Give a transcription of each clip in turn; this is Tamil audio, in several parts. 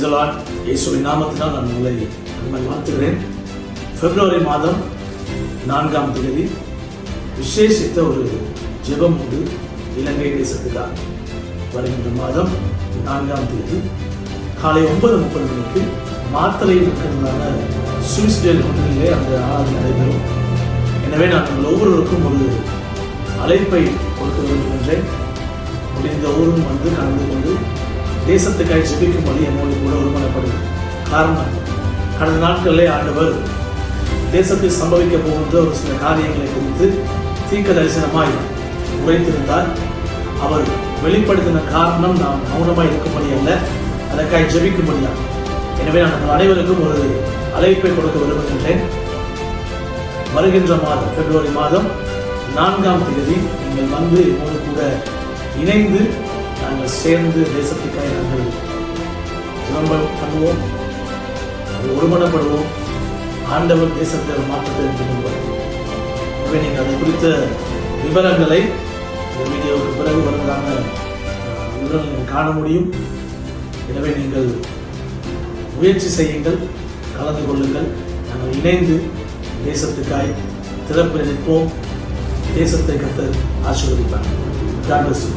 Praise the Lord. இயேசுவின் நாமத்தினால் நான் உங்களை அன்புடன் வாழ்த்துகிறேன். பிப்ரவரி மாதம் 4ஆம் தேதி விசேஷித்த ஒரு ஜெபம் உண்டு இலங்கை தேசத்துக்காக. வருகின்ற மாதம் 4ஆம் தேதி காலை 9:30 மணிக்கு மாத்தளையில் இருக்கிறதான சுவிஸ்டேல் ஒன்றிலே அந்த ஆராதனை நடைபெறும். எனவே நான் உங்கள் ஒவ்வொருவருக்கும் ஒரு அழைப்பை கொடுக்க விரும்புகின்றேன். முடிந்த ஊரும் வந்து கலந்து கொண்டு தேசத்துக்காய் ஜெபிக்கும்படி என்னோடு கூட ஒருமனப்படுது. காரணம், கடந்த நாட்களிலே ஆண்டவர் தேசத்தில் சம்பவிக்க போகின்ற ஒரு சில காரியங்களை குறித்து தீர்க்க தரிசனமாய் உரைத்திருந்தார். அவர் வெளிப்படுத்தின காரணம் நாம் மௌனமாய் இருக்கும்படி அல்ல, அதற்காய் ஜெபிக்கும்படியா. எனவே நான் அனைவருக்கும் ஒரு அழைப்பை கொடுக்க விரும்புகின்றேன். வருகின்ற மாதம் பிப்ரவரி மாதம் 4ஆம் தேதி நீங்கள் வந்து என்னோடு கூட இணைந்து நாங்கள் சேர்ந்து தேசத்துக்காக நாங்கள் ஜெபம் பண்ணுவோம், ஒருமனப்படுவோம். ஆண்டவர் தேசத்தில் மாற்றத்தை கொண்டு வருவோம். எனவே நீங்கள் அதை குறித்த விவரங்களை இந்த வீடியோவுக்கு பிறகு வருவதான விவரங்கள் காண முடியும். எனவே நீங்கள் முயற்சி செய்யுங்கள், கலந்து கொள்ளுங்கள். நாங்கள் இணைந்து தேசத்துக்காய் திறப்பில் நிற்போம். தேசத்தை கர்த்தர் ஆசீர்வதிப்பார். God bless you.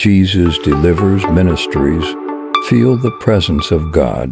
Jesus Delivers Ministries. Feel the presence of God.